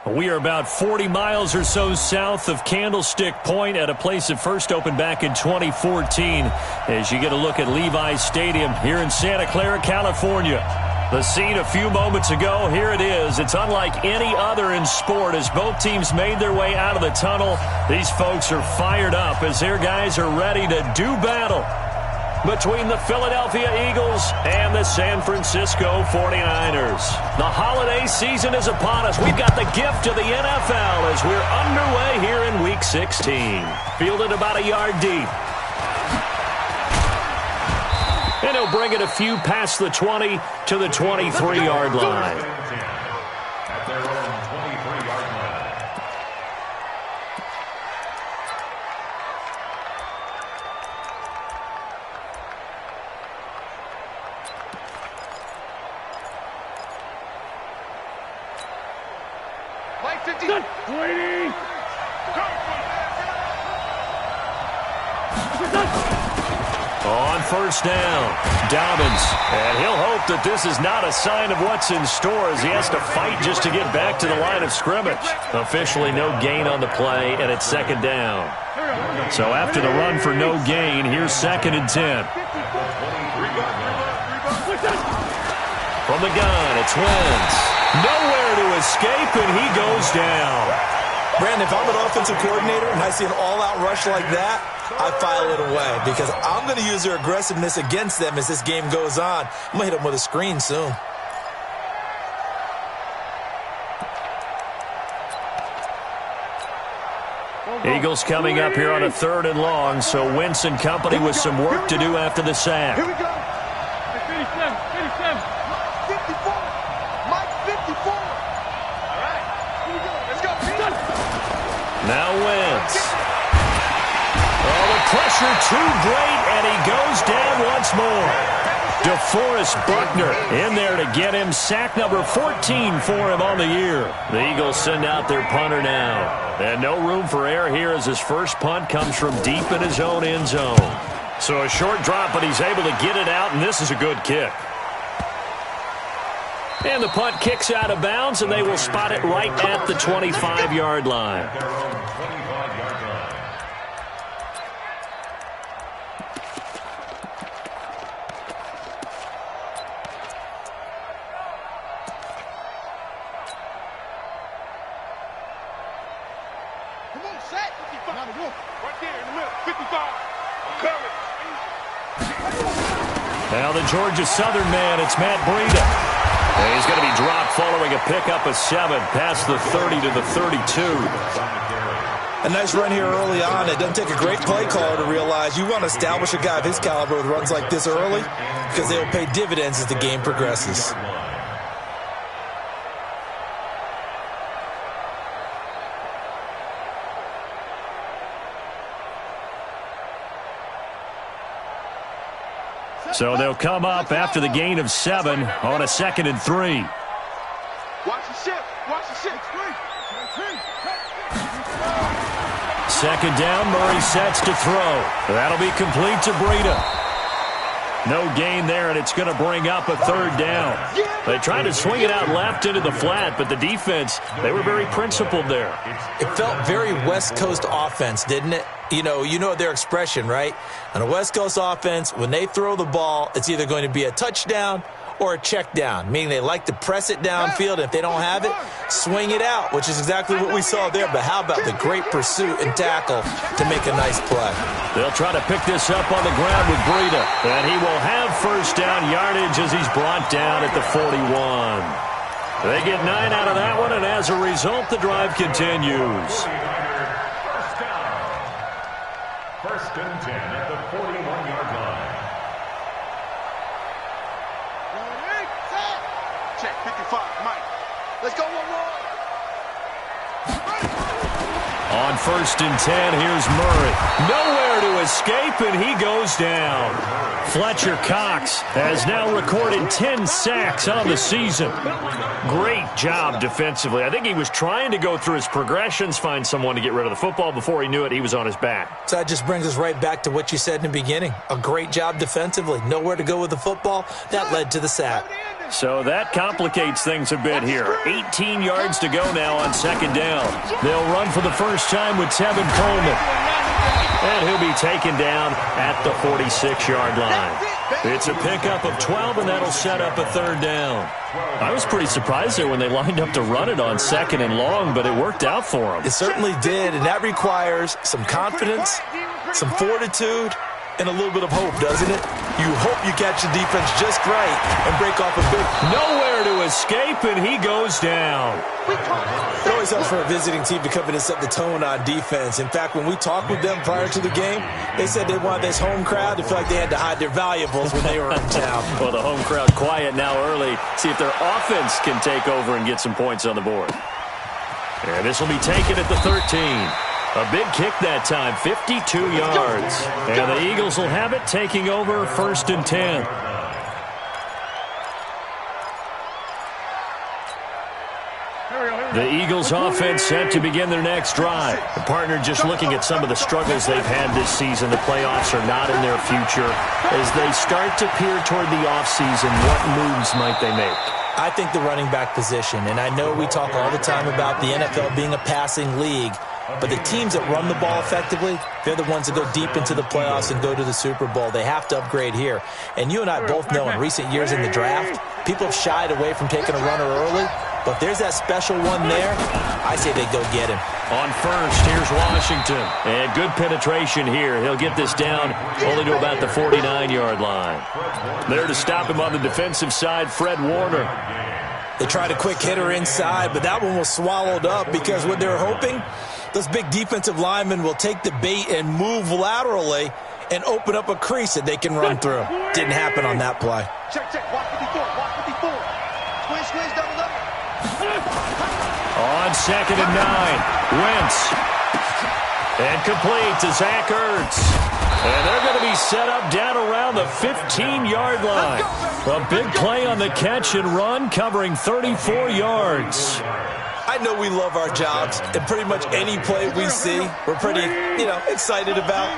We are about 40 miles or so south of Candlestick Point at a place that first opened back in 2014 as you get a look at Levi's Stadium here in Santa Clara, California. The scene a few moments ago, here it is. It's unlike any other in sport as both teams made their way out of the tunnel. These folks are fired up as their guys are ready to do battle between the Philadelphia Eagles and the San Francisco 49ers. The holiday season is upon us. We've got the gift of the NFL as we're underway here in Week 16. Fielded about a yard deep. And he'll bring it a few past the 20 to the 23-yard line. At their own 23-yard line. Play 50. Waiting. On first down, Dobbins. And he'll hope that this is not a sign of what's in store as he has to fight just to get back to the line of scrimmage. Officially no gain on the play, and it's second down. So after the run for no gain, here's 2nd and 10. From the gun, it's Wentz. Nowhere to escape, and he goes down. Brandon, if I'm an offensive coordinator and I see an all-out rush like that, I file it away because I'm going to use their aggressiveness against them as this game goes on. I'm going to hit them with a screen soon. Eagles coming up here on a 3rd and long, so Wentz and company with some work to do after the sack. Here we go. 57. 54. Mike, 54. All right. Here we go. Let's go. Now Wentz. Oh, the pressure too great, and he goes down once more. DeForest Buckner in there to get him. Sack number 14 for him on the year. The Eagles send out their punter now. And no room for error here as his first punt comes from deep in his own end zone. So a short drop, but he's able to get it out, and this is a good kick. And the punt kicks out of bounds, and they will spot it right at the 25-yard line. Come on, set. 55. Right there in the middle. 55. I'm coming. Now the Georgia Southern man, it's Matt Breida. And he's going to be dropped following a pickup of 7 past the 30 to the 32. A nice run here early on. It doesn't take a great play caller to realize you want to establish a guy of his caliber with runs like this early because they will pay dividends as the game progresses. So they'll come up after the gain of 7 on a 2nd and 3. Watch the ship. Watch the ship. 2nd down, Murray sets to throw. That'll be complete to Breida. No gain there, and it's going to bring up a 3rd down. They tried to swing it out left into the flat, but the defense, they were very principled there. It felt very West Coast offense, didn't it? You know their expression, right? On a West Coast offense, when they throw the ball, it's either going to be a touchdown or a check down, meaning they like to press it downfield, and if they don't have it, swing it out, which is exactly what we saw there. But how about the great pursuit and tackle to make a nice play? They'll try to pick this up on the ground with Breida, and he will have first down yardage as he's brought down at the 41. They get 9 out of that one, and as a result, the drive continues. First and 10 at the 41-yard line. Check 55, Mike. Let's go one more. On first and 10, here's Murray. Nowhere to escape, and he goes down. Fletcher Cox has now recorded 10 sacks on the season. Great job defensively. I think he was trying to go through his progressions, find someone to get rid of the football. Before he knew it, he was on his back. So that just brings us right back to what you said in the beginning. A great job defensively. Nowhere to go with the football. That led to the sack. So that complicates things a bit here. 18 yards to go now on second down. They'll run for the first time with Tevin Coleman. And he'll be taken down at the 46-yard line. It's a pickup of 12, and that'll set up a third down. I was pretty surprised there when they lined up to run it on second and long, but it worked out for them. It certainly did, and that requires some confidence, some fortitude, and a little bit of hope, doesn't it? You hope you catch the defense just right and break off a big... Nowhere to escape, and he goes down. It always helps for a visiting team to come in and set the tone on defense. In fact, when we talked with them prior to the game, they said they wanted this home crowd to feel like they had to hide their valuables when they were in town. Well, the home crowd quiet now early. See if their offense can take over and get some points on the board. And this will be taken at the 13. A big kick that time, 52 yards. And the Eagles will have it, taking over first and 10. The Eagles offense set to begin their next drive. The partner just looking at some of the struggles they've had this season. The playoffs are not in their future. As they start to peer toward the offseason, what moves might they make? I think the running back position, and I know we talk all the time about the NFL being a passing league, but the teams that run the ball effectively, they're the ones that go deep into the playoffs and go to the Super Bowl. They have to upgrade here. And you and I both know in recent years in the draft, people have shied away from taking a runner early, but there's that special one there. I say they go get him. On first, here's Washington. And good penetration here. He'll get this down only to about the 49-yard line. There to stop him on the defensive side, Fred Warner. They tried a quick hitter inside, but that one was swallowed up because what they're hoping, those big defensive linemen will take the bait and move laterally and open up a crease that they can run through. Didn't happen on that play. Check, watch 54, watch 54. Squeeze, double up. On second and 9, Wentz. And complete to Zach Ertz. And they're going to be set up down around the 15-yard line. A big play on the catch and run, covering 34 yards. I know we love our jobs, and pretty much any play we see, we're pretty, excited about.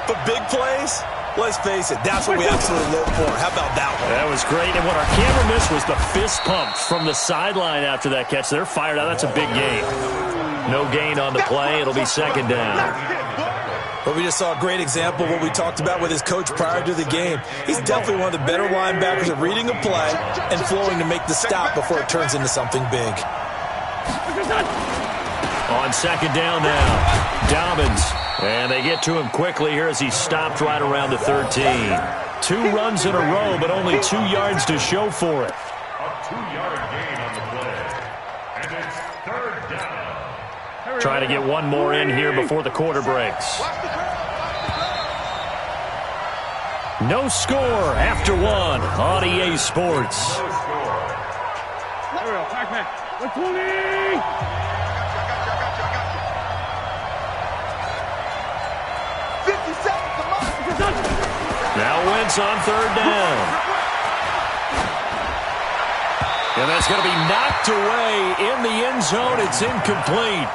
But big plays, let's face it, that's what we absolutely live for. How about that one? That was great, and what our camera missed was the fist pump from the sideline after that catch. They're fired out. That's a big gain. No gain on the play. It'll be second down. But we just saw a great example of what we talked about with his coach prior to the game. He's definitely one of the better linebackers at reading a play and flowing to make the stop before it turns into something big. On second down now, Dobbins. And they get to him quickly here as he stopped right around the 13. 2 runs in a row, but only 2 yards to show for it. A 2-yard gain on the play. And it's third down. Trying to get one more in here before the quarter breaks. No score after 1 on EA Sports. No score. 120. Now Wentz on third down. And that's going to be knocked away in the end zone. It's incomplete.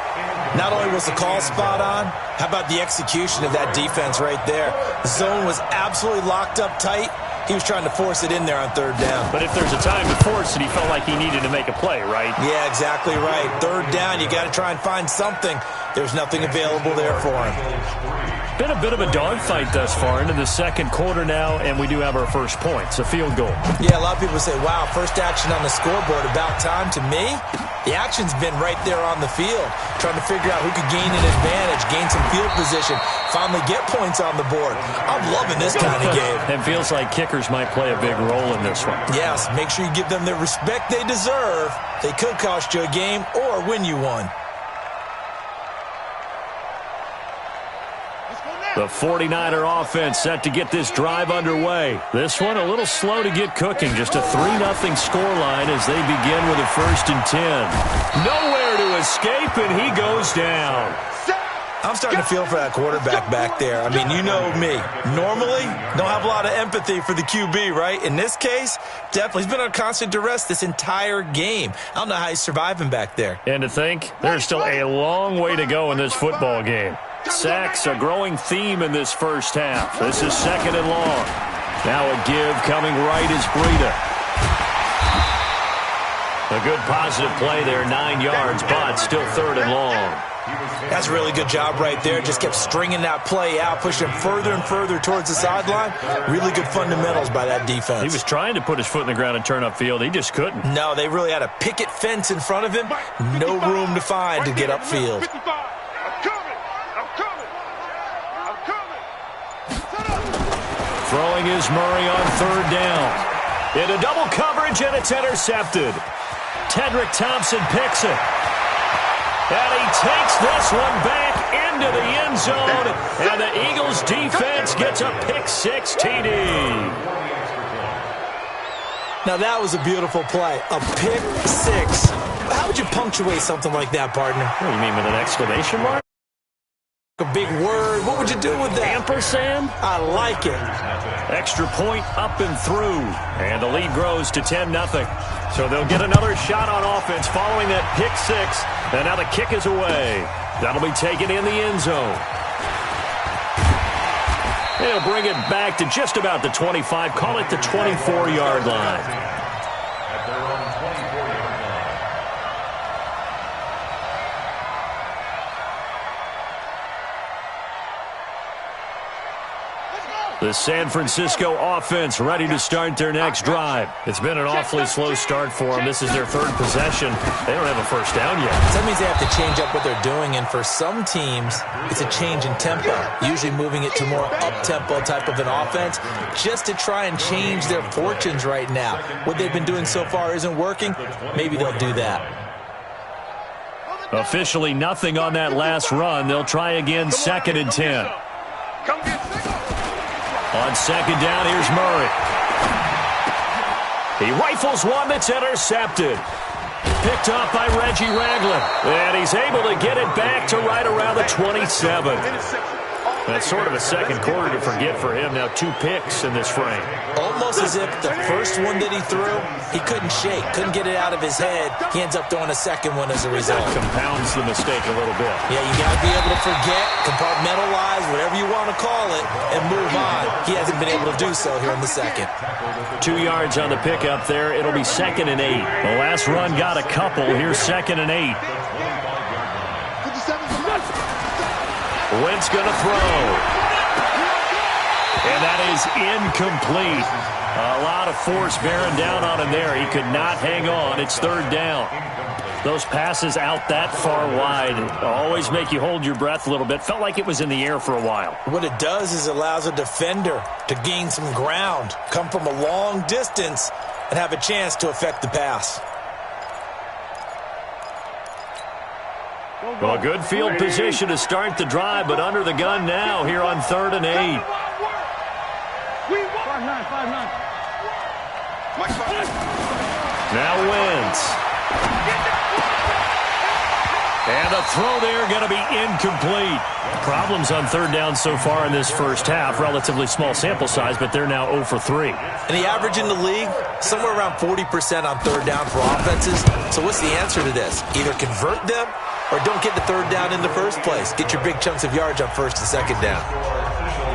Not only was the call spot on, how about the execution of that defense right there? The zone was absolutely locked up tight. He was trying to force it in there on third down. But if there's a time to force it, he felt like he needed to make a play, right? Yeah, exactly right. Third down, you got to try and find something. There's nothing available there for him. Been a bit of a dogfight thus far into the second quarter now, and we do have our first point. It's a field goal. Yeah, a lot of people say, wow, first action on the scoreboard, about time. To me, the action's been right there on the field, trying to figure out who could gain an advantage, gain some field position, finally get points on the board. I'm loving this kind of game. It feels like kickers might play a big role in this one. Yes, make sure you give them the respect they deserve. They could cost you a game or win you one. The 49er offense set to get this drive underway. This one a little slow to get cooking. Just a 3-0 scoreline as they begin with a 1st and 10. Nowhere to escape, and he goes down. I'm starting to feel for that quarterback back there. I mean, you know me. Normally, don't have a lot of empathy for the QB, right? In this case, definitely. He's been under constant duress this entire game. I don't know how he's surviving back there. And to think, there's still a long way to go in this football game. Sacks, a growing theme in this first half. This is 2nd and long. Now a give coming right is Breida. A good positive play there, 9 yards, but still 3rd and long. That's a really good job right there. Just kept stringing that play out, pushing him further and further towards the sideline. Really good fundamentals by that defense. He was trying to put his foot in the ground and turn upfield. He just couldn't. No, they really had a picket fence in front of him. No room to find to get upfield. Throwing is Murray on 3rd down. Into double coverage, and it's intercepted. Tedrick Thompson picks it. And he takes this one back into the end zone, and the Eagles defense gets a pick-6 TD. Now that was a beautiful play, a pick-6. How would you punctuate something like that, partner? What do you mean, with an exclamation mark? A big word. What would you do with that? Ampersand? I like it. Extra point up and through, and the lead grows to 10-0. So they'll get another shot on offense following that pick-6, and now the kick is away. That'll be taken in the end zone. They'll bring it back to just about the 25, call it the 24-yard line. The San Francisco offense ready to start their next drive. It's been an awfully slow start for them. This is their 3rd possession. They don't have a first down yet. So that means they have to change up what they're doing, and for some teams, it's a change in tempo, usually moving it to more up-tempo type of an offense just to try and change their fortunes right now. What they've been doing so far isn't working. Maybe they'll do that. Officially nothing on that last run. They'll try again, 2nd and 10. On 2nd down, here's Murray. He rifles one that's intercepted. Picked off by Reggie Ragland. And he's able to get it back to right around the 27. That's sort of a second quarter to forget for him. Now 2 picks in this frame. Almost as if the first one that he threw, he couldn't shake, couldn't get it out of his head. He ends up throwing a second one as a result. That compounds the mistake a little bit. Yeah, you got to be able to forget, compartmentalize, whatever you want to call it, and move on. He hasn't been able to do so here in the second. 2 yards on the pickup there. It'll be 2nd and 8. The last run got a couple. Here's 2nd and 8. Wentz going to throw. And that is incomplete. A lot of force bearing down on him there. He could not hang on. It's 3rd down. Those passes out that far wide always make you hold your breath a little bit. Felt like it was in the air for a while. What it does is it allows a defender to gain some ground, come from a long distance, and have a chance to affect the pass. Well, good field position to start the drive, but under the gun now here on 3rd and 8. Now Wentz. And a throw there going to be incomplete. Problems on 3rd down so far in this first half. Relatively small sample size, but they're now 0 for 3. And the average in the league, somewhere around 40% on 3rd down for offenses. So what's the answer to this? Either convert them or don't get the 3rd down in the first place. Get your big chunks of yards on 1st and 2nd down.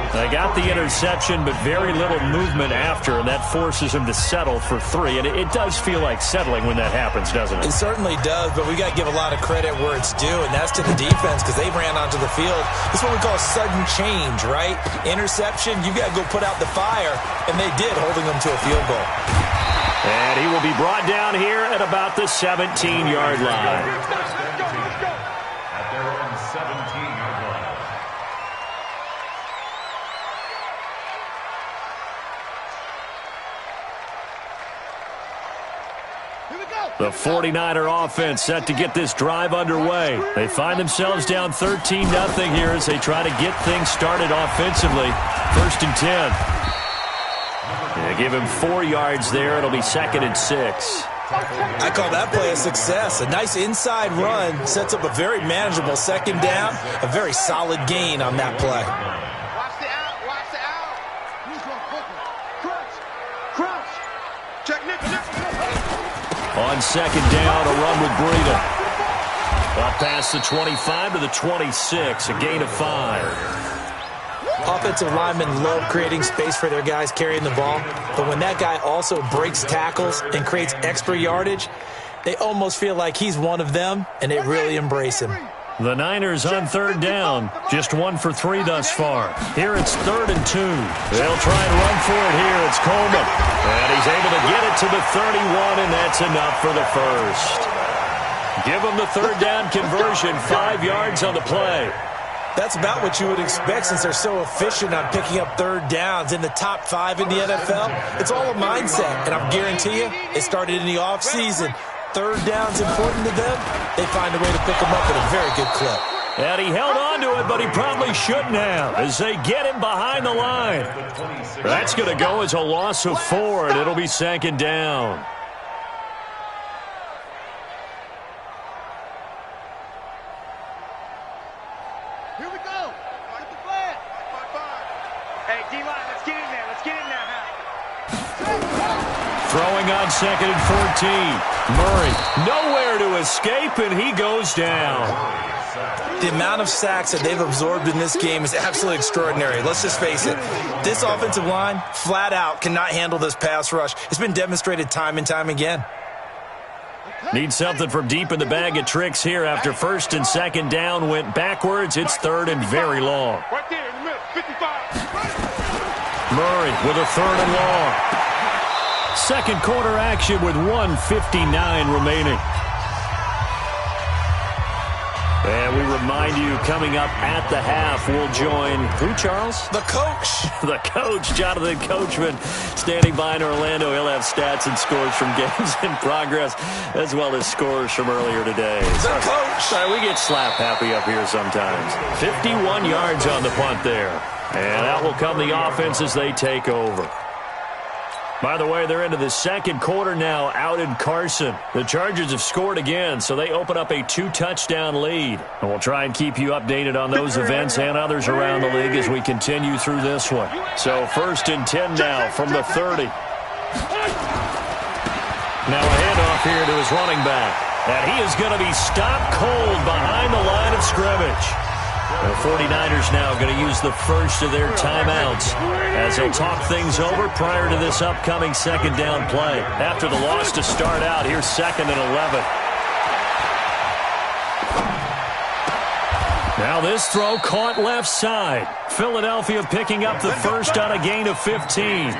They got the interception, but very little movement after, and that forces him to settle for 3. And it does feel like settling when that happens, doesn't it? It certainly does, but we got to give a lot of credit where it's due, and that's to the defense because they ran onto the field. This is what we call sudden change, right? Interception, you got to go put out the fire, and they did, holding them to a field goal. And he will be brought down here at about the 17-yard line. At their own 17-yard line. The 49er offense set to get this drive underway. They find themselves down 13-0 here as they try to get things started offensively. 1st and 10. They give him 4 yards there. It'll be 2nd and 6. I call that play a success. A nice inside run sets up a very manageable second down, a very solid gain on that play. Watch the out. Watch the out. Crunch. Check Nick. On second down, a run with Breida. Up past the 25 to the 26, a gain of 5. Offensive linemen love creating space for their guys carrying the ball, but when that guy also breaks tackles and creates extra yardage, they almost feel like he's one of them, and they really embrace him. The Niners on third down, just 1 for 3 thus far. Here it's 3rd and 2. They'll try and run for it here. It's Coleman, and he's able to get it to the 31, and that's enough for the first. Give them the third down conversion, 5 yards on the play. That's about what you would expect since they're so efficient on picking up third downs in the top 5 in the NFL. It's all a mindset, and I guarantee you it started in the offseason. Third down's important to them. They find a way to pick them up at a very good clip. And he held on to it, but he probably shouldn't have as they get him behind the line. That's going to go as a loss of 4, and it'll be second down. Here we go. Get the flag. Hey, D-line, let's get in there. Let's get in there now. Throwing on 2nd and 14. Murray, nowhere to escape, and he goes down. The amount of sacks that they've absorbed in this game is absolutely extraordinary. Let's just face it. This offensive line, flat out, cannot handle this pass rush. It's been demonstrated time and time again. Need something from deep in the bag of tricks here after 1st and 2nd down went backwards. It's 3rd and very long. Right there in the middle, 55. Murray with a 3rd and long. Second quarter action with 1:59 remaining. And we remind you, coming up at the half, we'll join who, Charles? The coach. The coach, Jonathan Coachman, standing by in Orlando. He'll have stats and scores from games in progress, as well as scores from earlier today. The coach. Sorry, we get slap happy up here sometimes. 51 yards on the punt there. And out will come the offense as they take over. By the way, they're into the second quarter now out in Carson. The Chargers have scored again, so they open up a 2-touchdown lead. And we'll try and keep you updated on those events and others around the league as we continue through this one. So 1st and 10 now from the 30. Now a handoff here to his running back. And he is going to be stopped cold behind the line of scrimmage. The 49ers now going to use the first of their timeouts as they'll talk things over prior to this upcoming second down play. After the loss to start out, here's 2nd and 11. Now this throw caught left side. Philadelphia picking up the first on a gain of 15.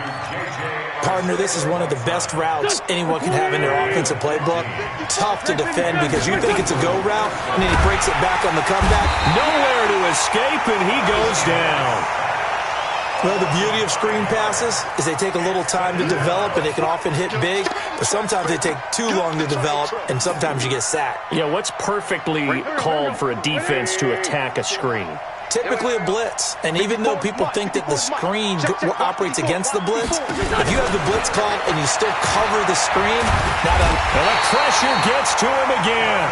Partner, this is one of the best routes anyone can have in their offensive playbook. Tough to defend because you think it's a go route, and then he breaks it back on the comeback. Nowhere to escape, and he goes down. Well, the beauty of screen passes is they take a little time to develop, and they can often hit big, but sometimes they take too long to develop, and sometimes you get sacked. Yeah, what's perfectly called for a defense to attack a screen? Typically a blitz, and even though people think that the screen operates against the blitz, if you have the blitz called and you still cover the screen, not a... And the pressure gets to him again.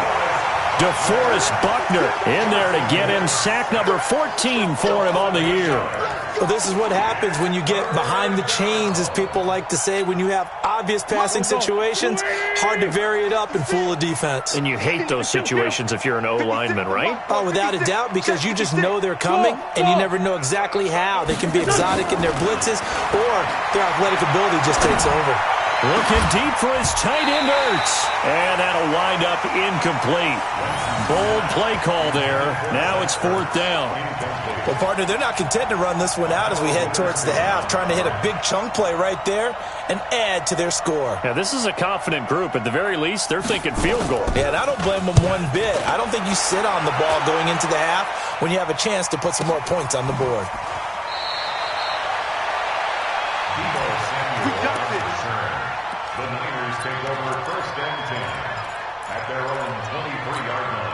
DeForest Buckner in there to get him sack number 14 for him on the year. Well, this is what happens when you get behind the chains, as people like to say. When you have obvious passing situations, hard to vary it up and fool a defense. And you hate those situations if you're an O-lineman, right? Oh, without a doubt, because you just know they're coming, and you never know exactly how. They can be exotic in their blitzes, or their athletic ability just takes over. Looking deep for his tight end, Ertz. And that'll wind up incomplete. Bold play call there. Now it's 4th down. Well, partner, they're not content to run this one out as we head towards the half, trying to hit a big chunk play right there and add to their score. Yeah, this is a confident group. At the very least, they're thinking field goal. Yeah, and I don't blame them one bit. I don't think you sit on the ball going into the half when you have a chance to put some more points on the board. The Niners take over 1st and 10 at their own 23-yard line.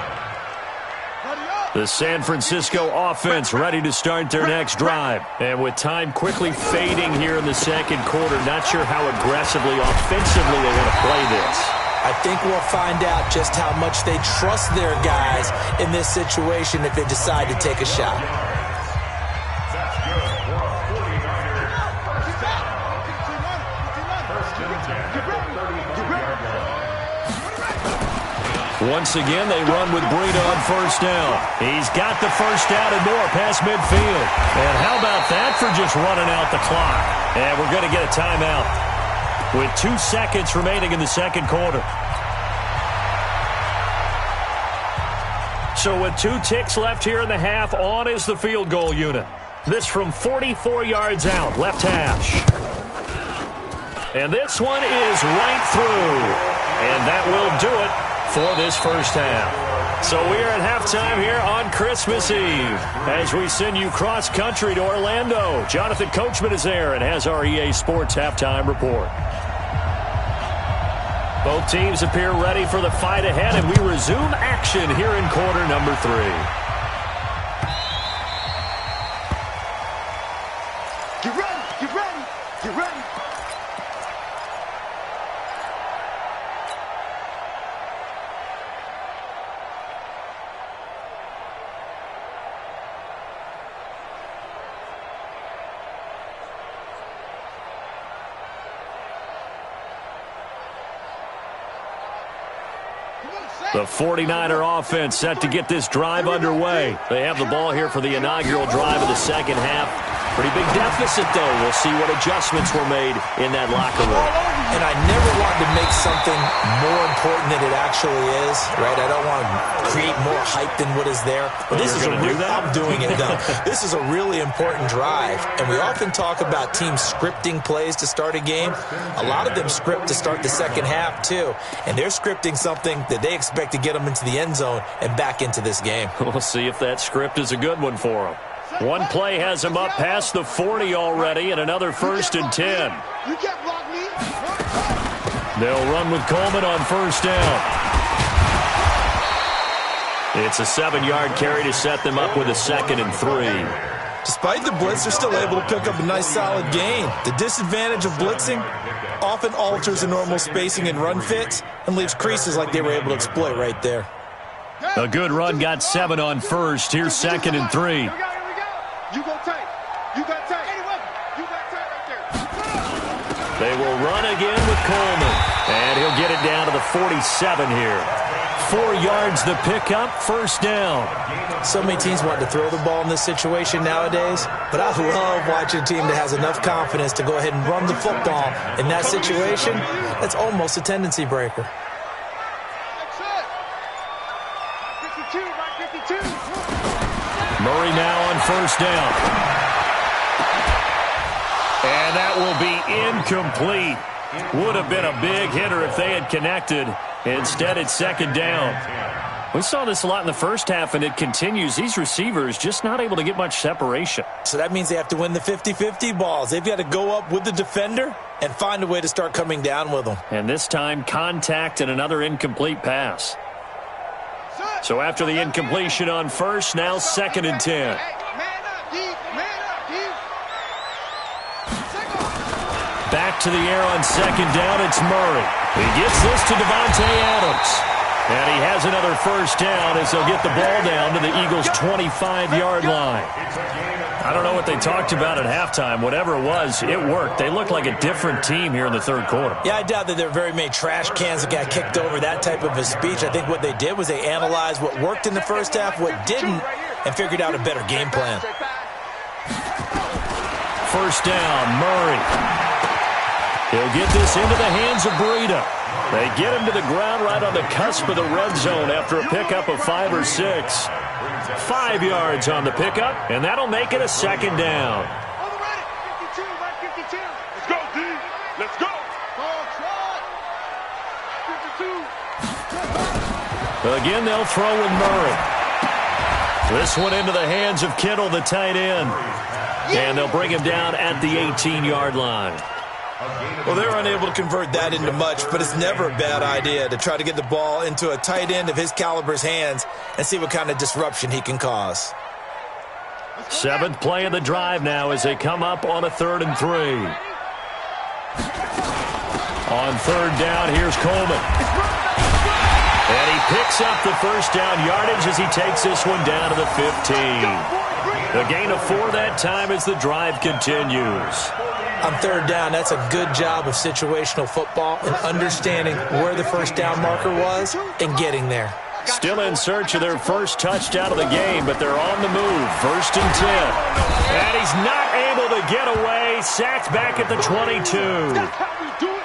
The San Francisco offense ready to start their next drive. And with time quickly fading here in the second quarter, not sure how aggressively, offensively they want to play this. I think we'll find out just how much they trust their guys in this situation if they decide to take a shot. That's good for a 49er first down. First and 10 at the 35-yard line. Once again, they run with Breida on first down. He's got the first down and more past midfield. And how about that for just running out the clock? And we're going to get a timeout with 2 seconds remaining in the second quarter. So with 2 ticks left here in the half, on is the field goal unit. This from 44 yards out, left hash. And this one is right through. And that will do it for this first half. So we are at halftime here on Christmas Eve as we send you cross-country to Orlando. Jonathan Coachman is there and has our EA Sports halftime report. Both teams appear ready for the fight ahead, and we resume action here in quarter number 3. Get ready, get ready, get ready. The 49er offense set to get this drive underway. They have the ball here for the inaugural drive of the second half. Pretty big deficit, though. We'll see what adjustments were made in that locker room. And I never wanted to make something more important than it actually is, right? I don't want to create more hype than what is there. But this is I'm doing it, though. This is a really important drive. And we often talk about teams scripting plays to start a game. A lot of them script to start the second half, too. And they're scripting something that they expect to get them into the end zone and back into this game. We'll see if that script is a good one for them. One play has them up past the 40 already, and another first and 10. You can't block me. They'll run with Coleman on first down. It's a 7-yard carry to set them up with a 2nd and 3. Despite the blitz, they're still able to pick up a nice solid gain. The disadvantage of blitzing often alters the normal spacing and run fits and leaves creases like they were able to exploit right there. A good run got 7 on first. Here's 2nd and 3. Here we go. You go tight. You got tight. You got tight right there. They will run again with Coleman. And he'll get it down to the 47 here. 4 yards the pickup, first down. So many teams want to throw the ball in this situation nowadays, but I love watching a team that has enough confidence to go ahead and run the football in that situation. That's almost a tendency breaker. Murray now on first down. And that will be incomplete. Would have been a big hitter if they had connected. Instead, it's 2nd down. We saw this a lot in the first half, and it continues. These receivers just not able to get much separation. So that means they have to win the 50-50 balls. They've got to go up with the defender and find a way to start coming down with them. And this time, contact and another incomplete pass. So after the incompletion on first, now 2nd and 10. Back to the air on 2nd down, it's Murray. He gets this to Devontae Adams. And he has another first down as they'll get the ball down to the Eagles' 25-yard line. I don't know what they talked about at halftime. Whatever it was, it worked. They looked like a different team here in the third quarter. Yeah, I doubt that there are very many trash cans that got kicked over, that type of a speech. I think what they did was they analyzed what worked in the first half, what didn't, and figured out a better game plan. First down, Murray. He'll get this into the hands of Breida. They get him to the ground right on the cusp of the red zone after a pickup of 5 or 6. 5 yards on the pickup, and that'll make it a 2nd down. Let's go, D. Let's go. Again, they'll throw with Murray. This one into the hands of Kittle, the tight end. And they'll bring him down at the 18-yard line. Well, they're unable to convert that into much, but it's never a bad idea to try to get the ball into a tight end of his caliber's hands and see what kind of disruption he can cause. 7th play of the drive now as they come up on a 3rd and 3. On third down, here's Coleman. And he picks up the first down yardage as he takes this one down to the 15. A gain of 4 that time as the drive continues. On third down, that's a good job of situational football and understanding where the first down marker was and getting there. Still in search of their first touchdown of the game, but they're on the move. First and 10. And he's not able to get away. Sacked back at the 22.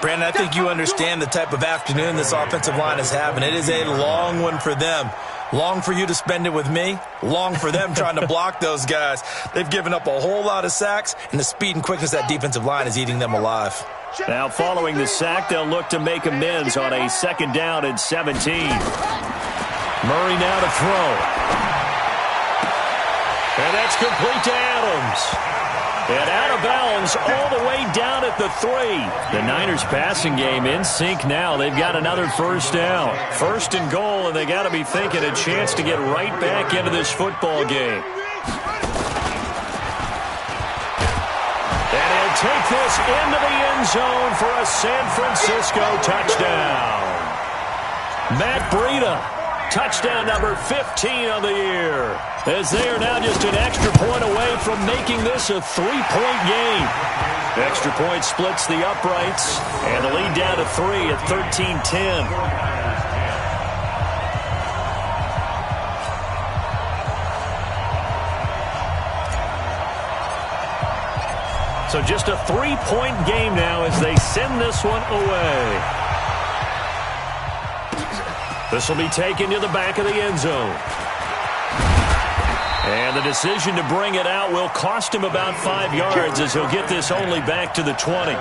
Brandon, I think you understand the type of afternoon this offensive line is having. It is a long one for them. Long for you to spend it with me. Long for them trying to block those guys. They've given up a whole lot of sacks, and the speed and quickness of that defensive line is eating them alive. Now following the sack, they'll look to make amends on a second down and 17. Murray now to throw. And that's complete to Adams. And out of bounds all the way down at the 3. The Niners passing game in sync now. They've got another first down. First and goal, and they got to be thinking a chance to get right back into this football game. And he'll take this into the end zone for a San Francisco touchdown. Matt Breida. Touchdown number 15 on the year, as they are now just an extra point away from making this a 3-point game. Extra point splits the uprights, and the lead down to 3 at 13-10. So just a 3-point game now as they send this one away. This will be taken to the back of the end zone. And the decision to bring it out will cost him about 5 yards as he'll get this only back to the 20.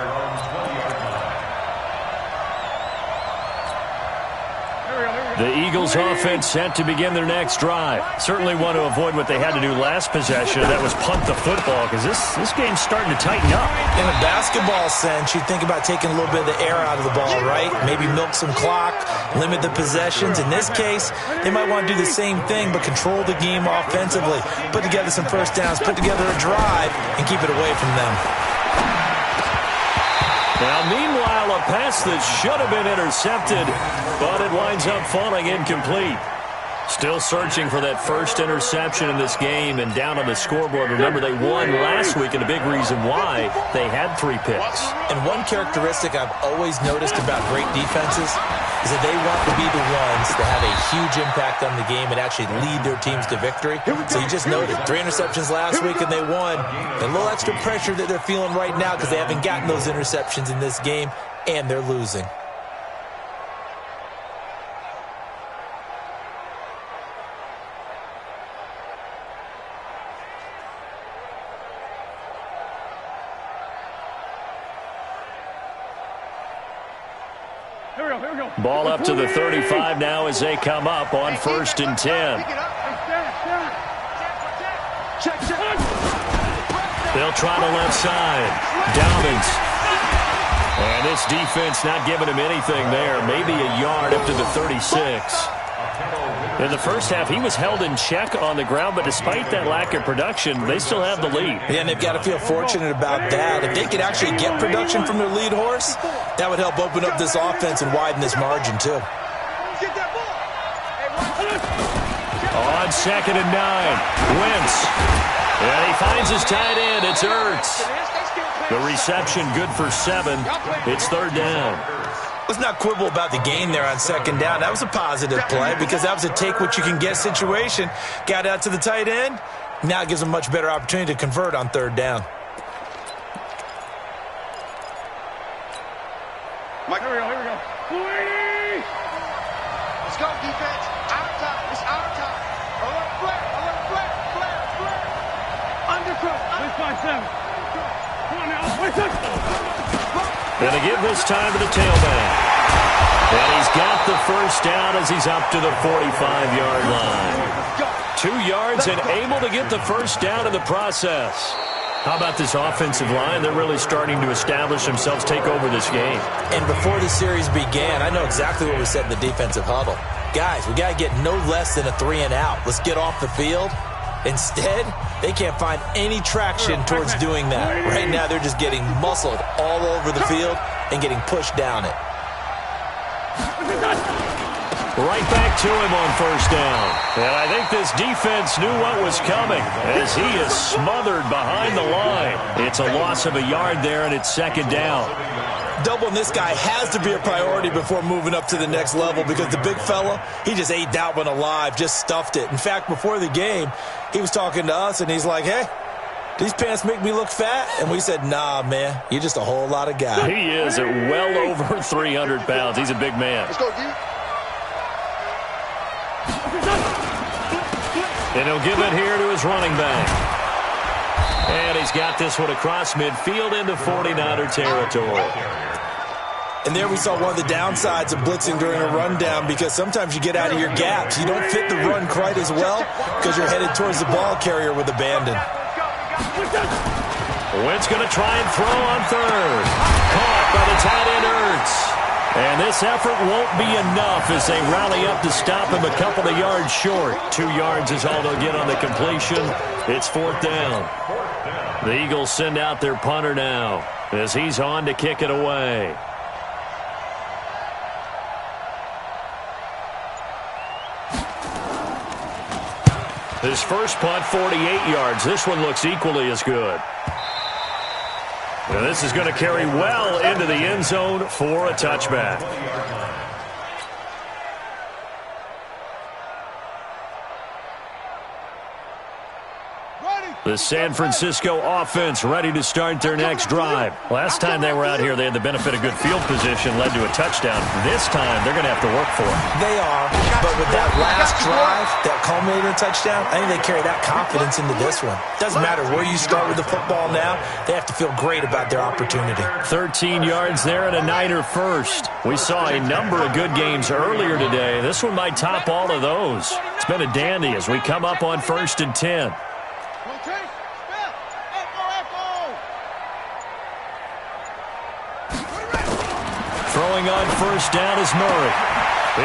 The Eagles offense set to begin their next drive. Certainly want to avoid what they had to do last possession. That was punt the football, because this game's starting to tighten up. In a basketball sense, you think about taking a little bit of the air out of the ball, right? Maybe milk some clock, limit the possessions. In this case, they might want to do the same thing, but control the game offensively. Put together some first downs, put together a drive, and keep it away from them. Now, meanwhile, a pass that should have been intercepted, but it winds up falling incomplete. Still searching for that first interception in this game and down on the scoreboard. Remember, they won last week, and a big reason why they had 3 picks. And one characteristic I've always noticed about great defenses is that they want to be the ones that have a huge impact on the game and actually lead their teams to victory. So you just noted 3 interceptions last week and they won. A little extra pressure that they're feeling right now because they haven't gotten those interceptions in this game, and they're losing. Ball up to the 35 now as they come up on first and 10. They'll try the left side. Dobbins. And this defense not giving him anything there. Maybe a yard up to the 36. In the first half, he was held in check on the ground, but despite that lack of production, they still have the lead. Yeah, and they've got to feel fortunate about that. If they could actually get production from their lead horse, that would help open up this offense and widen this margin, too. On second and 9, Wentz. And he finds his tight end. It's Ertz. The reception good for 7. It's third down. Let's not quibble about the gain there on second down. That was a positive play because that was a take-what-you-can-get situation. Got out to the tight end. Now it gives them a much better opportunity to convert on third down. Mike, here we go. Let's go, defense. Our time. It's our time. Alert, flare. Undercut. 5-7. Come on now. Wait a Going to give this time to the tailback. And he's got the first down as he's up to the 45-yard line. 2 yards and able to get the first down in the process. How about this offensive line? They're really starting to establish themselves, take over this game. And before the series began, I know exactly what we said in the defensive huddle. Guys, we got to get no less than a 3-and-out. Let's get off the field. Instead, they can't find any traction towards doing that. Right now, they're just getting muscled all over the field, and getting pushed down it. Right back to him on first down. And I think this defense knew what was coming as he is smothered behind the line. It's a loss of a yard there, and it's second down. Doubling this guy has to be a priority before moving up to the next level because the big fella, he just ate that one alive, just stuffed it. In fact, before the game, he was talking to us, and he's like, hey, these pants make me look fat? And we said, nah, man, you're just a whole lot of guy. He is at well over 300 pounds. He's a big man. Let's go, D. And he'll give it here to his running back. And he's got this one across midfield into 49er territory. And there we saw one of the downsides of blitzing during a rundown because sometimes you get out of your gaps. You don't fit the run quite as well because you're headed towards the ball carrier with abandon. Wentz going to try and throw on third. Caught by the tight end Ertz. And this effort won't be enough as they rally up to stop him a couple of yards short. 2 yards is all they'll get on the completion. It's fourth down. The Eagles send out their punter now as he's on to kick it away. His first punt, 48 yards. This one looks equally as good. And this is going to carry well into the end zone for a touchback. The San Francisco offense ready to start their next drive. Last time they were out here, they had the benefit of good field position, led to a touchdown. This time, they're going to have to work for it. They are, but with that last drive that culminated in a touchdown, I think they carry that confidence into this one. Doesn't matter where you start with the football now, they have to feel great about their opportunity. 13 yards there and a Niner first. We saw a number of good games earlier today. This one might top all of those. It's been a dandy as we come up on 1st and 10. Throwing on first down is Murray.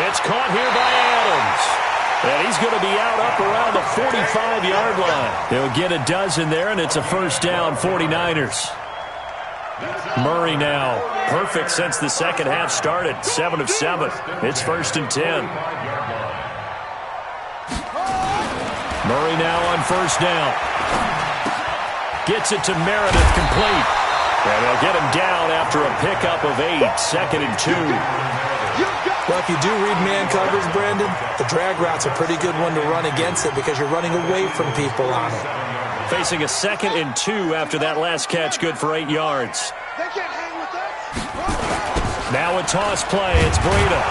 It's caught here by Adams. And he's going to be out up around the 45-yard line. They'll get a dozen there, and it's a first down, 49ers. Murray now, perfect since the second half started, 7 of 7. It's 1st and 10. Murray now on first down. Gets it to Meredith, complete. And they'll get him down after a pickup of 8, 2nd and 2. Well, if you do read man coverage, Brandon, the drag route's a pretty good one to run against it because you're running away from people on it. Facing a 2nd and 2 after that last catch, good for 8 yards. They can't hang with us. Now a toss play, it's Breida.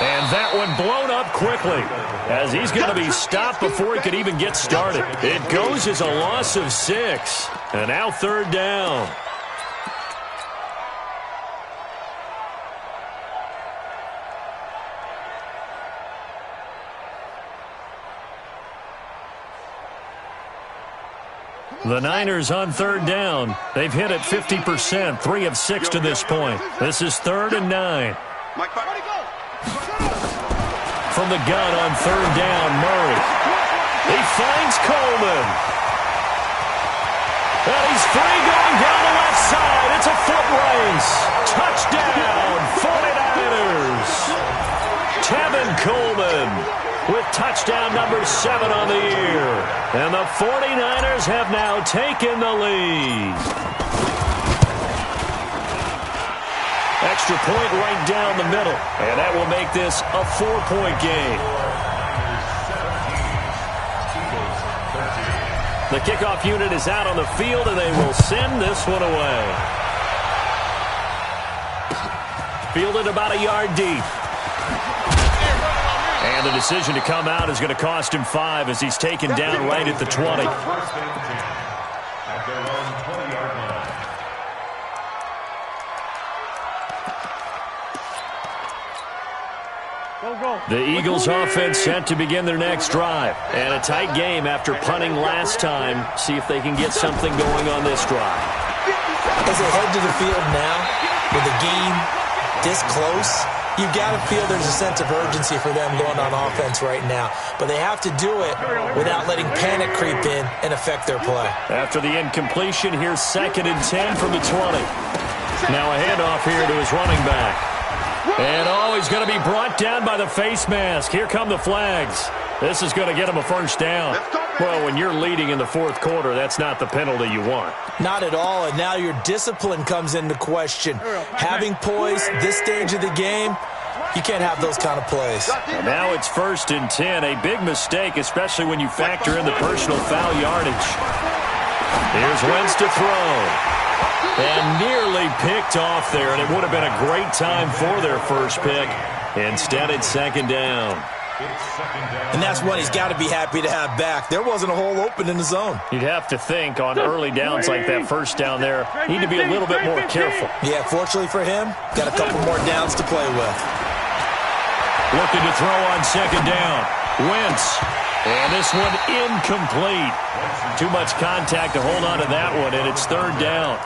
And that one blown up quickly as he's going to be stopped before he could even get started. It goes as a loss of 6. And now third down. The Niners on third down. They've hit it 50%, 3 of 6 to this point. This is 3rd and 9. From the gun on third down, Murray. He finds Coleman. And he's free going down the left side. It's a foot race. Touchdown, 49ers. Tevin Coleman with touchdown number 7 on the year. And the 49ers have now taken the lead. Extra point right down the middle. And that will make this a 4-point game. The kickoff unit is out on the field, and they will send this one away. Fielded about a yard deep. And the decision to come out is going to cost him 5 as he's taken down right at the 20. The Eagles offense set to begin their next drive. And a tight game after punting last time. See if they can get something going on this drive. As they head to the field now, with the game this close, you've got to feel there's a sense of urgency for them going on offense right now. But they have to do it without letting panic creep in and affect their play. After the incompletion, here's 2nd and 10 from the 20. Now a handoff here to his running back. And, he's going to be brought down by the face mask. Here come the flags. This is going to get him a first down. Well, when you're leading in the fourth quarter, that's not the penalty you want. Not at all, and now your discipline comes into question. Having poise this stage of the game, you can't have those kind of plays. And now it's 1st and 10, a big mistake, especially when you factor in the personal foul yardage. Here's Wentz to throw. And nearly picked off there, and it would have been a great time for their first pick. Instead, it's 2nd down. And that's one he's got to be happy to have back. There wasn't a hole open in the zone. You'd have to think on early downs like that first down there, need to be a little bit more careful. Yeah, fortunately for him, got a couple more downs to play with. Looking to throw on 2nd down. Wentz. And this one incomplete. Too much contact to hold on to that one, and it's 3rd down.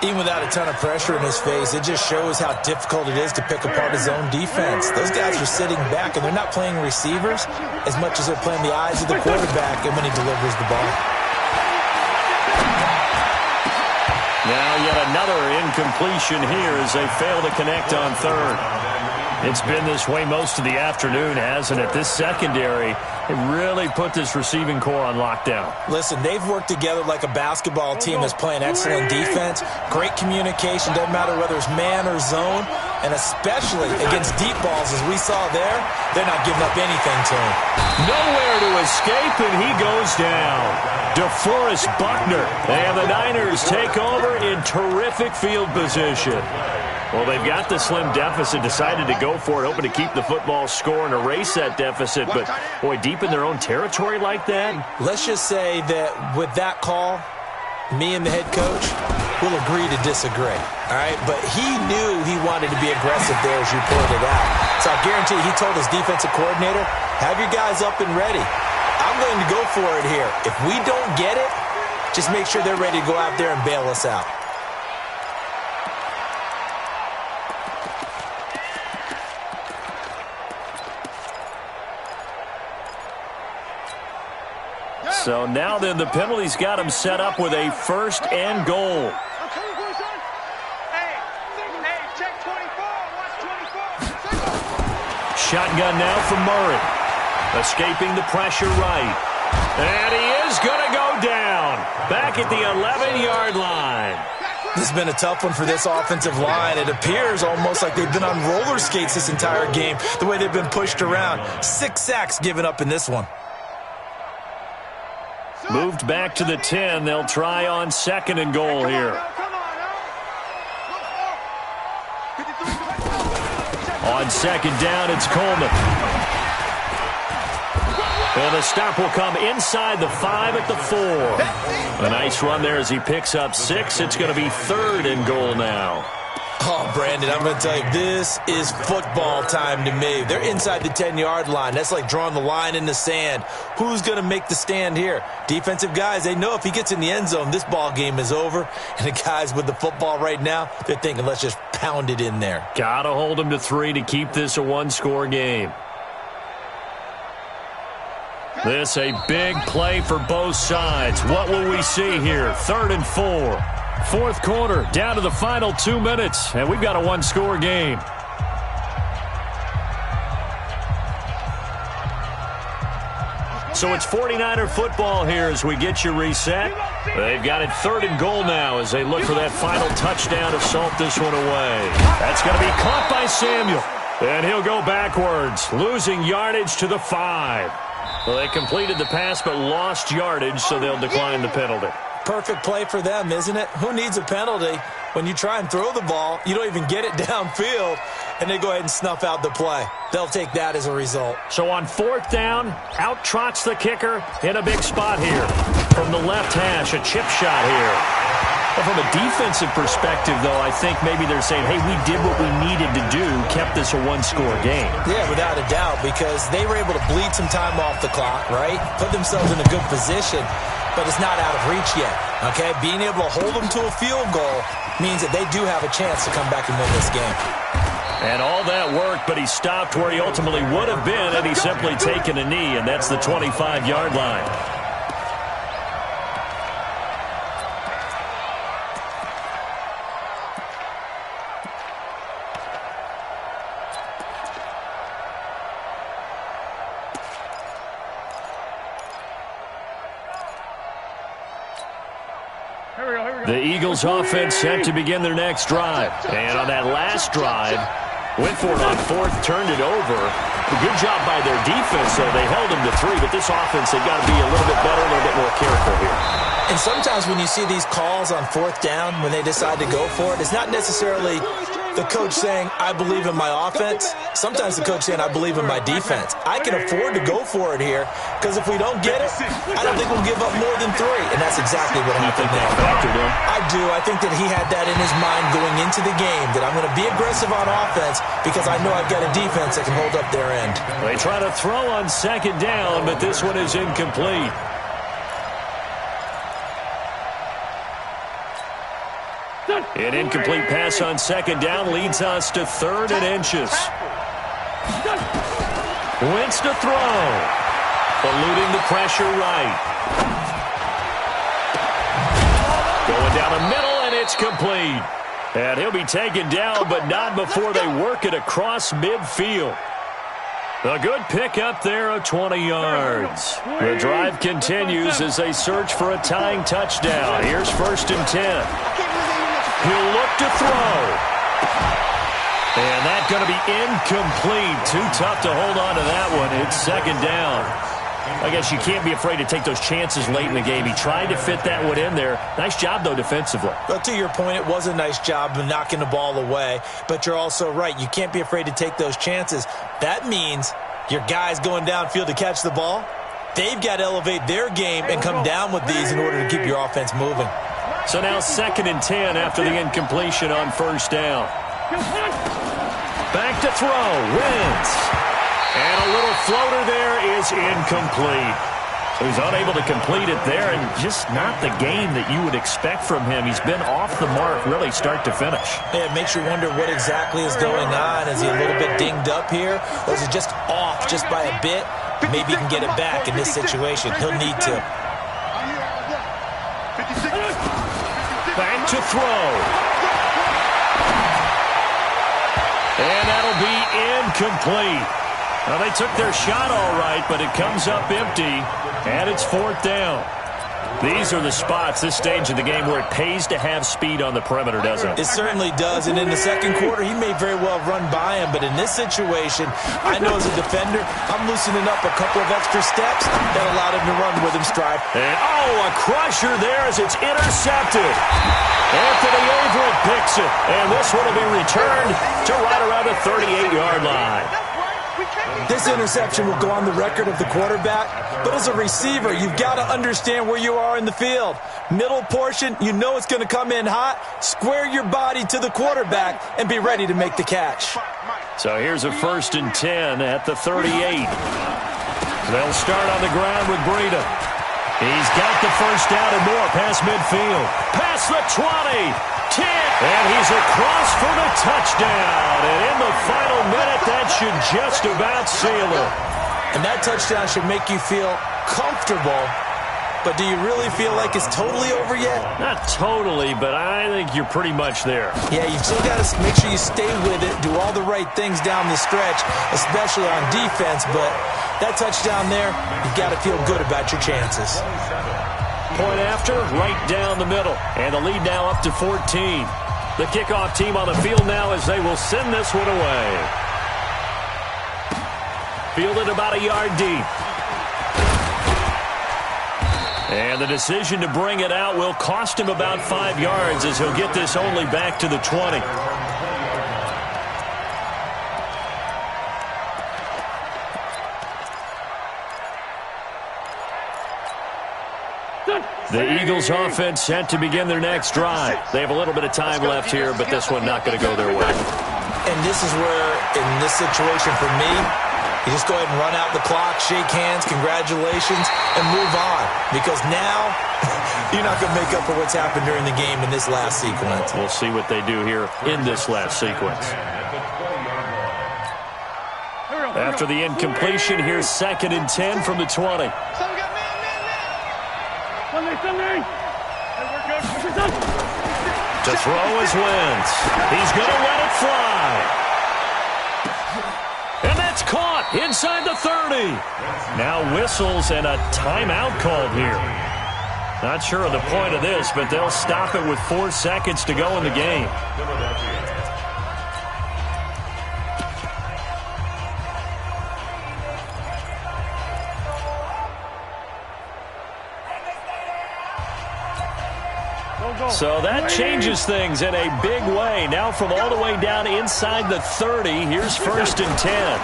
Even without a ton of pressure in his face, it just shows how difficult it is to pick apart his own defense. Those guys are sitting back, and they're not playing receivers as much as they're playing the eyes of the quarterback and when he delivers the ball. Now yet another incompletion here as they fail to connect on 3rd. It's been this way most of the afternoon, hasn't it? This secondary, it really put this receiving core on lockdown. Listen, they've worked together like a basketball team that's playing excellent defense. Great communication, doesn't matter whether it's man or zone. And especially against deep balls, as we saw there, they're not giving up anything to him. Nowhere to escape, and he goes down. DeForest Buckner. And the Niners take over in terrific field position. Well, they've got the slim deficit, decided to go for it, hoping to keep the football score and erase that deficit. But, boy, deep in their own territory like that? Let's just say that with that call, me and the head coach will agree to disagree, all right? But he knew he wanted to be aggressive there, as you pointed out. So I guarantee he told his defensive coordinator, have your guys up and ready. I'm going to go for it here. If we don't get it, just make sure they're ready to go out there and bail us out. So now then the penalty's got him set up with a 1st and goal. Shotgun now from Murray. Escaping the pressure right. And he is going to go down. Back at the 11-yard line. This has been a tough one for this offensive line. It appears almost like they've been on roller skates this entire game, the way they've been pushed around. 6 sacks given up in this one. Moved back to the 10. They'll try on 2nd and goal here. On 2nd down, it's Coleman. And the stop will come inside the 5 at the 4. A nice run there as he picks up 6. It's going to be 3rd and goal now. Oh, Brandon, I'm going to tell you, this is football time to me. They're inside the 10-yard line. That's like drawing the line in the sand. Who's going to make the stand here? Defensive guys, they know if he gets in the end zone, this ball game is over. And the guys with the football right now, they're thinking, let's just pound it in there. Got to hold him to 3 to keep this a one-score game. This a big play for both sides. What will we see here? 3rd and 4. 4th quarter, down to the final 2 minutes, and we've got a one-score game. So it's 49er football here as we get you reset. They've got it 3rd and goal now as they look for that final touchdown to salt this one away. That's going to be caught by Samuel, and he'll go backwards, losing yardage to the 5. Well, they completed the pass but lost yardage, so they'll decline the penalty. Perfect play for them, isn't it? Who needs a penalty when you try and throw the ball, you don't even get it downfield, and they go ahead and snuff out the play. They'll take that as a result. So on 4th down, out trots the kicker in a big spot here. From the left hash, a chip shot here. Well, from a defensive perspective, though, I think maybe they're saying, hey, we did what we needed to do, kept this a one-score game. Yeah, without a doubt, because they were able to bleed some time off the clock, right? Put themselves in a good position, but it's not out of reach yet, okay? Being able to hold them to a field goal means that they do have a chance to come back and win this game. And all that worked, but he stopped where he ultimately would have been, and he's simply taken a knee, and that's the 25-yard line. The Eagles offense set to begin their next drive. And on that last drive, went for it on fourth, turned it over. A good job by their defense, though. They held them to 3, but this offense, they've got to be a little bit better, a little bit more careful here. And sometimes when you see these calls on fourth down, when they decide to go for it, it's not necessarily the coach saying, I believe in my offense. Sometimes the coach saying, I believe in my defense. I can afford to go for it here because if we don't get it, I don't think we'll give up more than 3. And that's exactly what happened there. I do. I think that he had that in his mind going into the game, that I'm going to be aggressive on offense because I know I've got a defense that can hold up their end. They try to throw on second down, but this one is incomplete. An incomplete pass on second down leads us to 3rd and inches. Wentz to throw. Eluding the pressure right. Going down the middle, and it's complete. And he'll be taken down, but not before they work it across midfield. A good pickup there of 20 yards. The drive continues as they search for a tying touchdown. Here's 1st and 10. He'll look to throw. And that's going to be incomplete. Too tough to hold on to that one. It's second down. I guess you can't be afraid to take those chances late in the game. He tried to fit that one in there. Nice job, though, defensively. But to your point, it was a nice job of knocking the ball away. But you're also right. You can't be afraid to take those chances. That means your guys going downfield to catch the ball, they've got to elevate their game and come down with these in order to keep your offense moving. So now 2nd and 10 after the incompletion on 1st down. Back to throw. Wentz. And a little floater there is incomplete. So he's unable to complete it there, and just not the game that you would expect from him. He's been off the mark really start to finish. Yeah, it makes you wonder what exactly is going on. Is he a little bit dinged up here, or is it just off just by a bit? Maybe he can get it back in this situation. He'll need to. Back to throw. And that'll be incomplete. Well, they took their shot all right, but it comes up empty, and it's 4th down. These are the spots, this stage of the game, where it pays to have speed on the perimeter, doesn't it? It certainly does, and in the second quarter, he may very well run by him, but in this situation, I know as a defender, I'm loosening up a couple of extra steps that allowed him to run with him stride. And, a crusher there as it's intercepted. Anthony Averett picks it, and this one will be returned to right around the 38-yard line. This interception will go on the record of the quarterback, but as a receiver, you've got to understand where you are in the field. Middle portion, you know it's going to come in hot. Square your body to the quarterback and be ready to make the catch. So here's a 1st and 10 at the 38. They'll start on the ground with Breida. He's got the 1st down and more past midfield. Past the 20. 10, and he's across for the touchdown. And in the final minute, that should just about seal it. And that touchdown should make you feel comfortable. But do you really feel like it's totally over yet? Not totally, but I think you're pretty much there. Yeah, you've still got to make sure you stay with it, do all the right things down the stretch, especially on defense. But that touchdown there, you've got to feel good about your chances. Point after, right down the middle. And the lead now up to 14. The kickoff team on the field now as they will send this one away. Fielded about a yard deep. And the decision to bring it out will cost him about 5 yards as he'll get this only back to the 20. The Eagles offense set to begin their next drive. They have a little bit of time left here, but this one not going to go their way. And this is where, in this situation for me, you just go ahead and run out the clock, shake hands, congratulations, and move on. Because now, you're not going to make up for what's happened during the game in this last sequence. We'll see what they do here in this last sequence. After the incompletion, here's 2nd and 10 from the 20. To throw is Wentz. He's going to let it fly. And that's caught inside the 30. Now whistles and a timeout called here. Not sure of the point of this, but they'll stop it with 4 seconds to go in the game. So that changes things in a big way. Now from all the way down inside the 30, here's 1st and 10.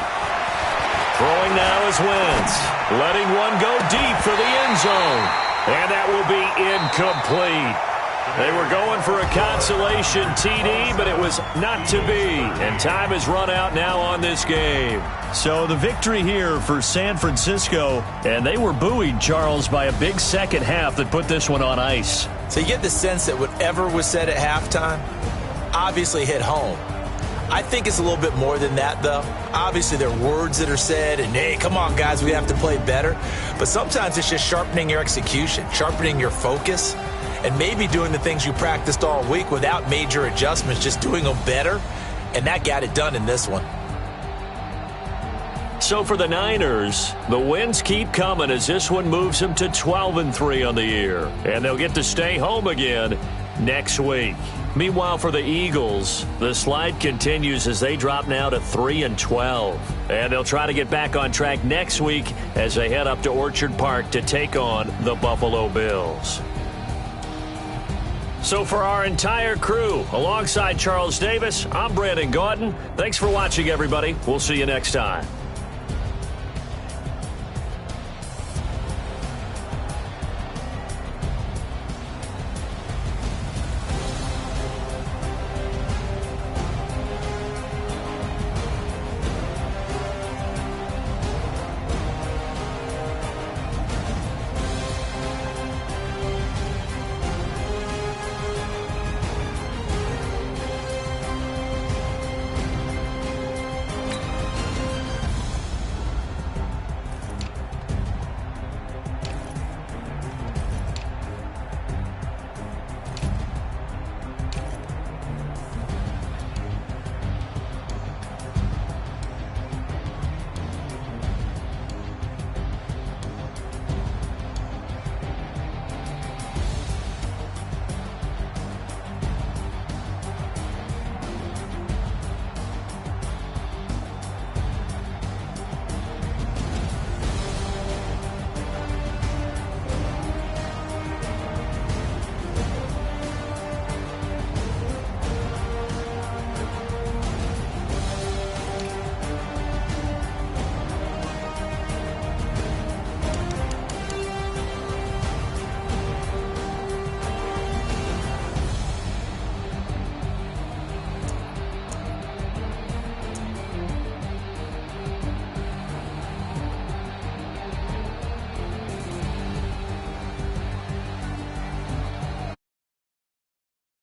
Throwing now is Wentz. Letting one go deep for the end zone. And that will be incomplete. They were going for a consolation TD, but it was not to be. And time has run out now on this game. So the victory here for San Francisco. And they were buoyed, Charles, by a big second half that put this one on ice. So you get the sense that whatever was said at halftime obviously hit home. I think it's a little bit more than that, though. Obviously, there are words that are said, and, hey, come on, guys, we have to play better. But sometimes it's just sharpening your execution, sharpening your focus, and maybe doing the things you practiced all week without major adjustments, just doing them better. And that got it done in this one. So for the Niners, the wins keep coming as this one moves them to 12-3 on the year. And they'll get to stay home again next week. Meanwhile, for the Eagles, the slide continues as they drop now to 3-12. And they'll try to get back on track next week as they head up to Orchard Park to take on the Buffalo Bills. So for our entire crew, alongside Charles Davis, I'm Brandon Gaudin. Thanks for watching, everybody. We'll see you next time.